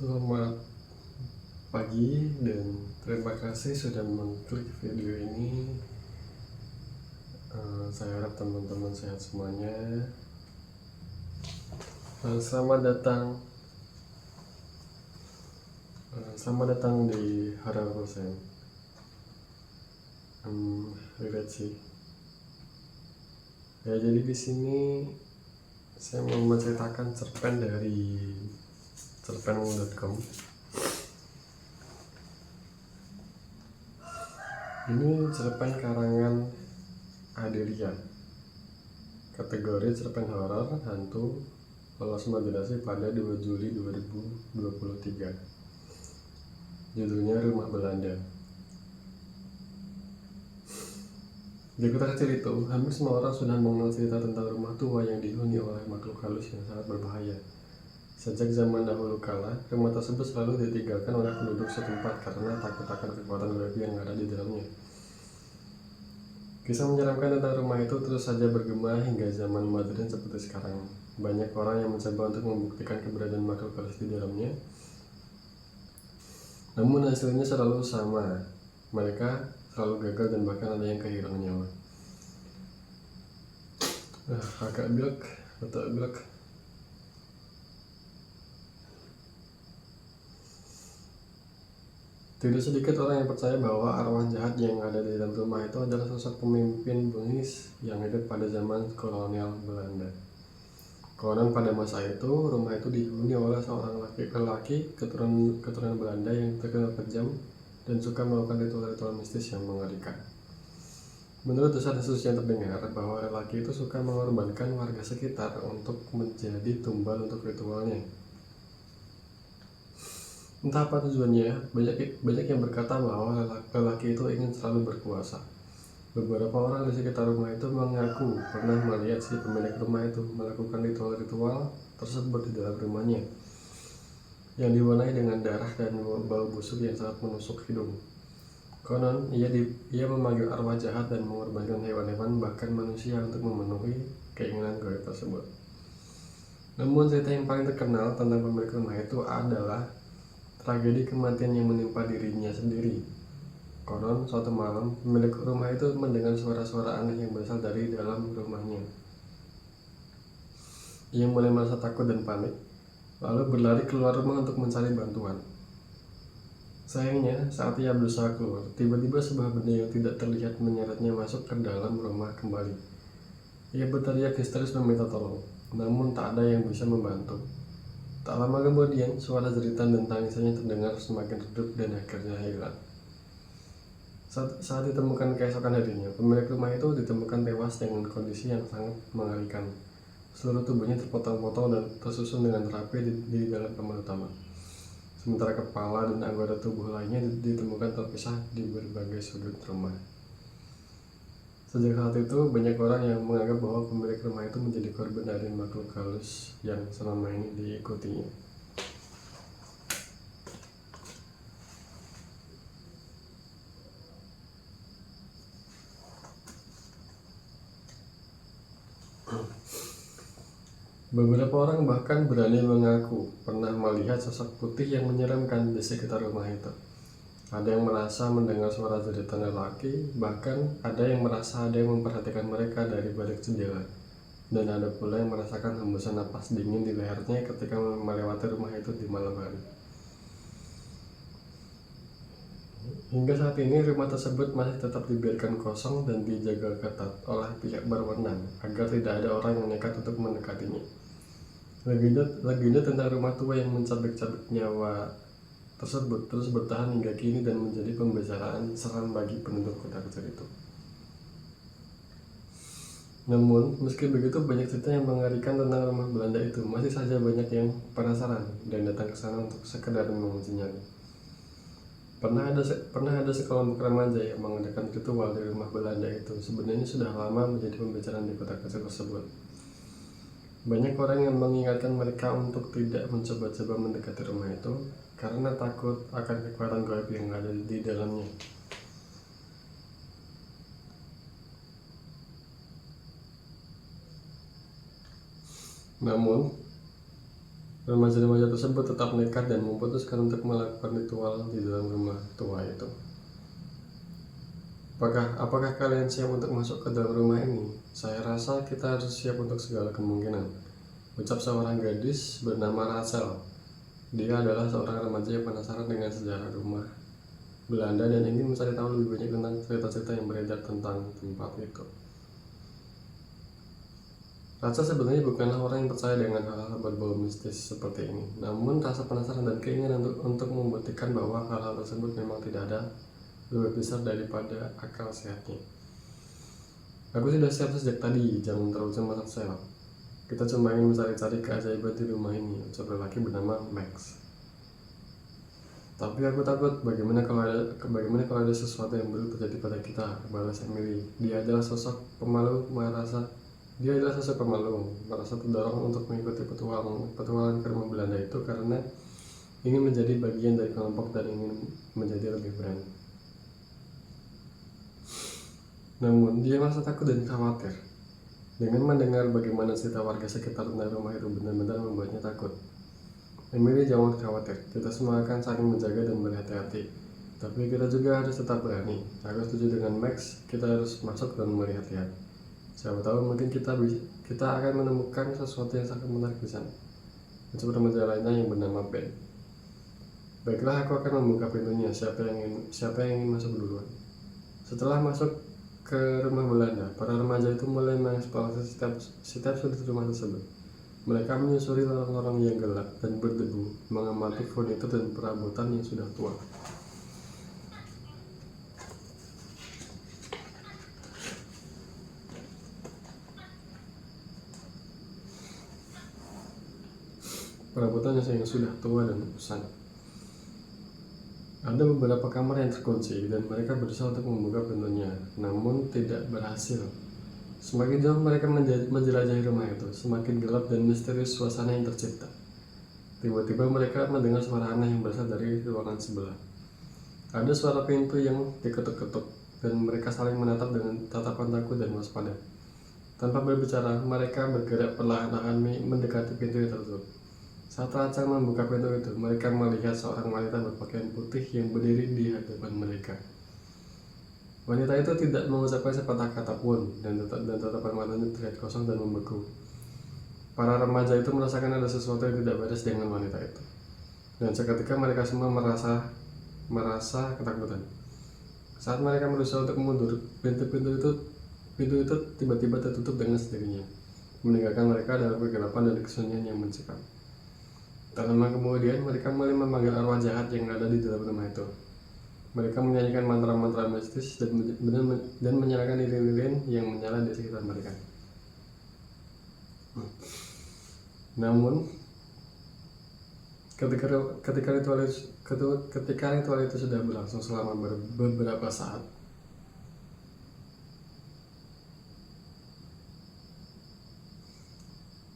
Selamat pagi dan terima kasih sudah mengklik video ini. Saya harap teman-teman sehat semuanya. Selamat datang di Hara Persen. Lihat sih. Ya, jadi di sini saya mau menceritakan cerpen dari cerpen.com. Ini cerpen karangan Adelia, kategori cerpen horor hantu, lolos moderasi pada 2 Juli 2023. Judulnya Rumah Belanda. Di kota kecil itu, hampir semua orang sudah mengenal cerita tentang rumah tua yang dihuni oleh makhluk halus yang sangat berbahaya. Sejak zaman dahulu kala, rumah tersebut selalu ditinggalkan oleh penduduk setempat karena takut akan kekuatan gaib yang ada di dalamnya. Kisah menyeramkan tentang rumah itu terus saja bergema hingga zaman modern seperti sekarang. Banyak orang yang mencoba untuk membuktikan keberadaan makhluk halus di dalamnya, namun hasilnya selalu sama. Mereka selalu gagal dan bahkan ada yang kehilangan nyawa. Agak belak. Tidak sedikit orang yang percaya bahwa arwah jahat yang ada di dalam rumah itu adalah sosok pemimpin bengis yang hidup pada zaman kolonial Belanda. Konon pada masa itu, rumah itu dihuni oleh seorang laki-laki keturunan Belanda yang terkenal kejam dan suka melakukan ritual-ritual mistis yang mengerikan. Menurut desas-desus yang terdengar bahwa lelaki itu suka mengorbankan warga sekitar untuk menjadi tumbal untuk ritualnya. Entah apa tujuannya, banyak yang berkata bahwa lelaki itu ingin selalu berkuasa. Beberapa orang di sekitar rumah itu mengaku pernah melihat si pemilik rumah itu melakukan ritual-ritual tersebut di dalam rumahnya, yang diwarnai dengan darah dan bau busuk yang sangat menusuk hidung. Konon, ia memanggil arwah jahat dan mengorbankan hewan-hewan bahkan manusia untuk memenuhi keinginan gaib tersebut. Namun cerita yang paling terkenal tentang pemilik rumah itu adalah tragedi kematian yang menimpa dirinya sendiri. Konon, suatu malam, pemilik rumah itu mendengar suara-suara aneh yang berasal dari dalam rumahnya. Ia mulai merasa takut dan panik, lalu berlari keluar rumah untuk mencari bantuan. Sayangnya, saat ia berusaha keluar, tiba-tiba sebuah benda yang tidak terlihat menyeretnya masuk ke dalam rumah kembali. Ia berteriak histeris meminta tolong, namun tak ada yang bisa membantu. Tak lama kemudian, suara jeritan dan tangisannya terdengar semakin redup dan akhirnya hilang. Saat ditemukan keesokan harinya, pemilik rumah itu ditemukan tewas dengan kondisi yang sangat mengerikan. Seluruh tubuhnya terpotong-potong dan tersusun dengan rapi di dalam kamar utama. Sementara kepala dan anggota tubuh lainnya ditemukan terpisah di berbagai sudut rumah. Sejak saat itu, banyak orang yang menganggap bahwa pemilik rumah itu menjadi korban dari makhluk halus yang selama ini diikutinya. Beberapa orang bahkan berani mengaku pernah melihat sosok putih yang menyeramkan di sekitar rumah itu. Ada yang merasa mendengar suara jeritan lelaki, bahkan ada yang merasa ada yang memperhatikan mereka dari balik jendela. Dan ada pula yang merasakan hembusan napas dingin di lehernya ketika melewati rumah itu di malam hari. Hingga saat ini, rumah tersebut masih tetap dibiarkan kosong dan dijaga ketat oleh pihak berwenang agar tidak ada orang yang nekat untuk mendekatinya. Legenda tentang rumah tua yang mencabik-cabik nyawa tersebut terus bertahan hingga kini dan menjadi pembicaraan seram bagi penduduk kota kecil itu. Namun, meski begitu, banyak cerita yang mengerikan tentang rumah Belanda itu. Masih saja banyak yang penasaran dan datang ke sana untuk sekedar mengujinya. Pernah ada sekelompok remaja yang mengadakan ritual di rumah Belanda itu. Sebenarnya sudah lama menjadi pembicaraan di kota kecil tersebut. Banyak orang yang mengingatkan mereka untuk tidak mencoba-coba mendekati rumah itu karena takut akan kekuatan gaib yang ada di dalamnya. Namun, Remaja-remaja tersebut tetap nekat dan memutuskan untuk melakukan ritual di dalam rumah tua itu. Apakah kalian siap untuk masuk ke dalam rumah ini? Saya rasa kita harus siap untuk segala kemungkinan, ucap seorang gadis bernama Rachel. Dia adalah seorang remaja yang penasaran dengan sejarah rumah Belanda dan ingin mencari tahu lebih banyak tentang cerita-cerita yang beredar tentang tempat itu. Rachel sebenarnya bukanlah orang yang percaya dengan hal-hal berbau mistis seperti ini, namun rasa penasaran dan keinginan untuk membuktikan bahwa hal-hal tersebut memang tidak ada lebih besar daripada akal sehatnya. Aku sudah siap sejak tadi, jangan terlalu cemas Rachel. Kita cuma ingin mencari-cari keajaiban di rumah ini, ucap lelaki bernama Max. Tapi aku takut bagaimana kalau ada sesuatu yang buruk terjadi pada kita, balas Emily. Dia adalah sosok pemalu, merasa terdorong untuk mengikuti petualangan ke rumah Belanda itu karena ingin menjadi bagian dari kelompok dan ingin menjadi lebih berani. Namun dia merasa takut dan khawatir. Dengan mendengar bagaimana cerita warga sekitar tentang rumah itu benar-benar membuatnya takut. Emily jangan khawatir, kita semua akan saling menjaga dan berhati-hati. Tapi kita juga harus tetap berani. Aku setuju dengan Max, kita harus masuk dan melihat-lihat. Siapa tahu mungkin kita akan menemukan sesuatu yang sangat menarik di sana. Ucap remaja lainnya yang bernama Ben. Baiklah, aku akan membuka pintunya. Siapa yang ingin masuk duluan? Setelah masuk ke rumah Belanda, para remaja itu mulai mengeksplorasi setiap sudut rumah tersebut. Mereka menyusuri lorong-lorong yang gelap dan berdebu, mengamati furnitur dan perabotan yang sudah tua. Perabotan yang sudah tua dan usang. Ada beberapa kamar yang terkunci dan mereka berusaha untuk membuka pintunya, namun tidak berhasil. Semakin jauh mereka menjelajahi rumah itu, semakin gelap dan misterius suasana yang tercipta. Tiba-tiba mereka mendengar suara aneh yang berasal dari ruangan sebelah. Ada suara pintu yang diketuk-ketuk, dan mereka saling menatap dengan tatapan takut dan waspada. Tanpa berbicara, mereka bergerak perlahan-lahan mendekati pintu yang tertutup. Saat Rachel membuka pintu itu, mereka melihat seorang wanita berpakaian putih yang berdiri di hadapan mereka. Wanita itu tidak mengucapkan sepatah kata pun, dan tatapan matanya terlihat kosong dan membeku. Para remaja itu merasakan ada sesuatu yang tidak beres dengan wanita itu, dan seketika mereka semua merasa ketakutan. Saat mereka berusaha untuk mundur, pintu itu tiba-tiba tertutup dengan sendirinya, meninggalkan mereka dalam kegelapan dan kesunyian yang mencekam. Tak lama kemudian, mereka mulai memanggil arwah jahat yang ada di dalam rumah itu. Mereka menyanyikan mantra-mantra mistis dan menyalakan lilin-lilin yang menyala di sekitar mereka. Namun, ketika ritual itu sudah berlangsung selama beberapa saat,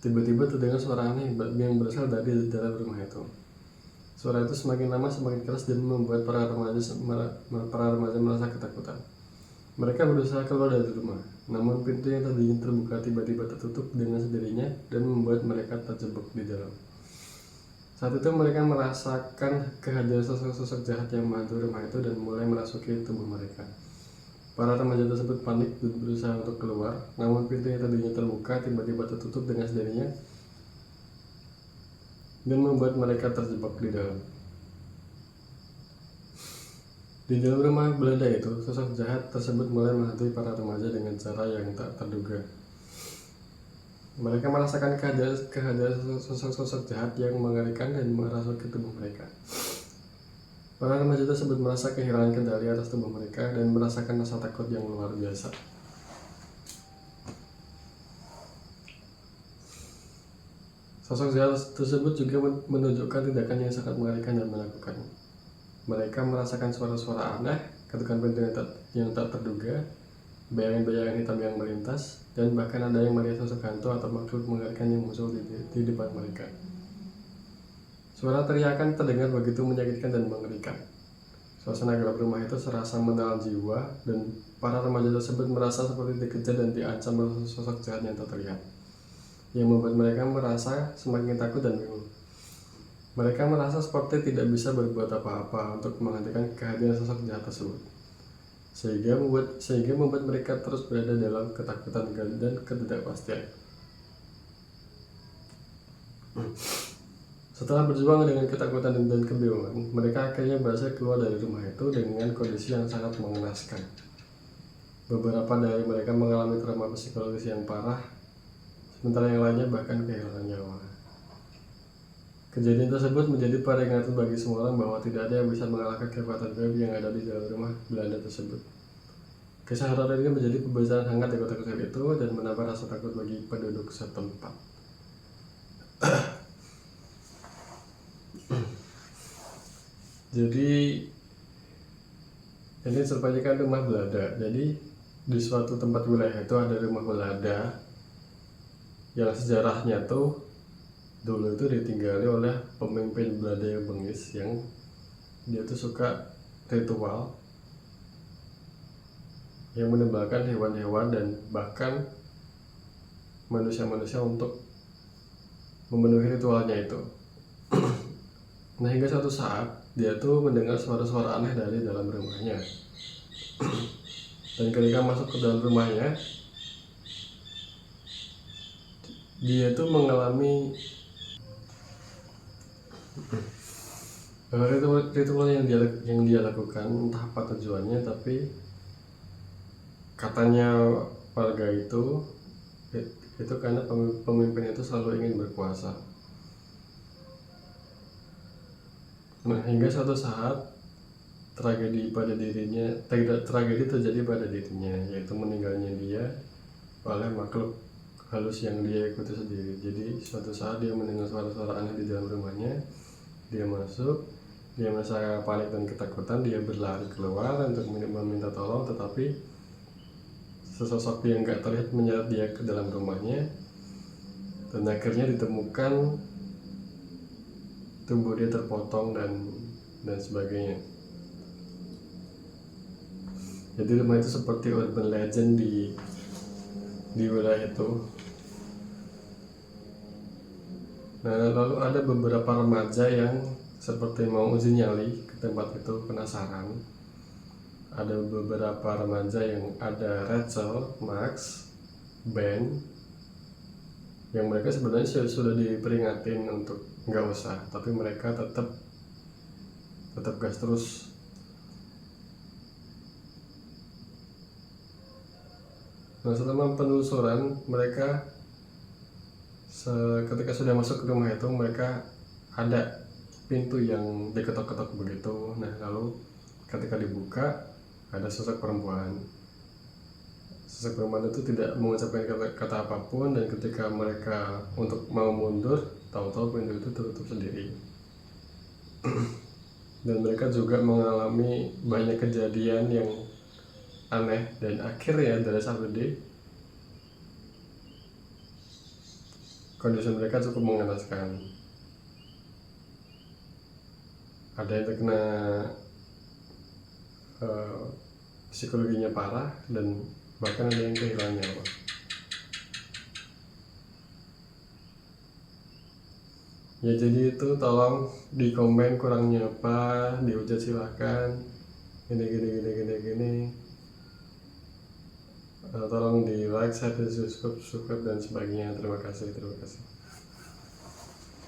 tiba-tiba terdengar suara aneh yang berasal dari dalam rumah itu. Suara itu semakin lama semakin keras dan membuat para remaja merasa ketakutan. Mereka berusaha keluar dari rumah, namun pintu yang tadinya terbuka tiba-tiba tertutup dengan sendirinya dan membuat mereka terjebak di dalam. Saat itu mereka merasakan kehadiran sosok-sosok jahat yang menghantui rumah itu dan mulai merasuki tubuh mereka. Para remaja tersebut panik dan berusaha untuk keluar, namun pintu yang tadinya terbuka tiba-tiba tertutup dengan sendirinya dan membuat mereka terjebak di dalam. Di dalam rumah Belanda itu, sosok jahat tersebut mulai menghantui para remaja dengan cara yang tak terduga. Mereka merasakan kehadiran sosok-sosok jahat yang mengerikan dan merasuki tubuh mereka. Para remaja tersebut merasa kehilangan kendali atas tubuh mereka dan merasakan rasa takut yang luar biasa. Sosok jahat tersebut juga menunjukkan tindakan yang sangat mengerikan dan menakutkan. Mereka merasakan suara-suara aneh, ketukan pintu yang tak terduga, bayangan-bayangan hitam yang melintas, dan bahkan ada yang melihat sosok hantu atau makhluk mengerikan yang muncul di depan mereka. Suara teriakan terdengar begitu menyakitkan dan mengerikan. Suasana gelap rumah itu serasa menelan jiwa, dan para remaja tersebut merasa seperti dikejar dan diancam oleh sosok jahat yang tak terlihat, yang membuat mereka merasa semakin takut dan bingung. Mereka merasa seperti tidak bisa berbuat apa-apa untuk menghentikan kehadiran sosok jahat tersebut, sehingga membuat mereka terus berada dalam ketakutan dan ketidakpastian. Setelah berjuang dengan ketakutan dan kebingungan, mereka akhirnya berhasil keluar dari rumah itu dengan kondisi yang sangat mengenaskan. Beberapa dari mereka mengalami trauma psikologis yang parah, sementara yang lainnya bahkan kehilangan nyawa. Kejadian tersebut menjadi peringatan bagi semua orang bahwa tidak ada yang bisa mengalahkan kekuatan gaib yang ada di dalam rumah Belanda tersebut. Kisah horor ini menjadi pembicaraan hangat di kota kecil itu dan menambah rasa takut bagi penduduk setempat. Jadi ini serupa kan rumah Belanda. Jadi di suatu tempat wilayah itu ada rumah Belanda yang sejarahnya tuh dulu itu ditinggali oleh pemimpin Belanda yang bengis, yang dia tuh suka ritual yang menembakkan hewan-hewan dan bahkan manusia-manusia untuk memenuhi ritualnya itu. Nah, hingga suatu saat dia tuh mendengar suara-suara aneh dari dalam rumahnya. Dan ketika masuk ke dalam rumahnya, dia tuh mengalami ritual yang dia lakukan, entah apa tujuannya, tapi katanya warga itu karena pemimpin itu selalu ingin berkuasa. Nah, hingga suatu saat tragedi terjadi pada dirinya, yaitu meninggalnya dia oleh makhluk halus yang dia ikuti sendiri. Jadi suatu saat dia mendengar suara-suara aneh di dalam rumahnya, dia masuk, dia merasa panik dan ketakutan, dia berlari keluar untuk meminta tolong, tetapi sesosok yang gak terlihat menyeret dia ke dalam rumahnya, dan akhirnya ditemukan tubuh dia terpotong dan sebagainya. Jadi rumah itu seperti urban legend di wilayah itu. Nah, lalu ada beberapa remaja yang seperti mau uji nyali ke tempat itu, penasaran. Ada beberapa remaja yang ada Rachel, Max, Ben, yang mereka sebenarnya sudah diperingatin untuk nggak usah, tapi mereka tetap gas terus. Nah, setelah penelusuran mereka, ketika sudah masuk ke rumah itu, mereka ada pintu yang diketok-ketok begitu. Nah, lalu ketika dibuka, ada sosok perempuan. Sosok perempuan itu tidak mengucapkan kata apapun, dan ketika mereka untuk mau mundur, tahu-tahu pintu itu tertutup sendiri. Dan mereka juga mengalami banyak kejadian yang aneh, dan akhirnya dari Sabedi kondisi mereka cukup mengenaskan. Ada yang terkena psikologinya parah, dan bahkan ada yang kehilangan nyawa. Ya, jadi itu tolong di komen kurangnya apa, dihujat silahkan. Gini. Tolong di like, share, subscribe dan sebagainya. Terima kasih.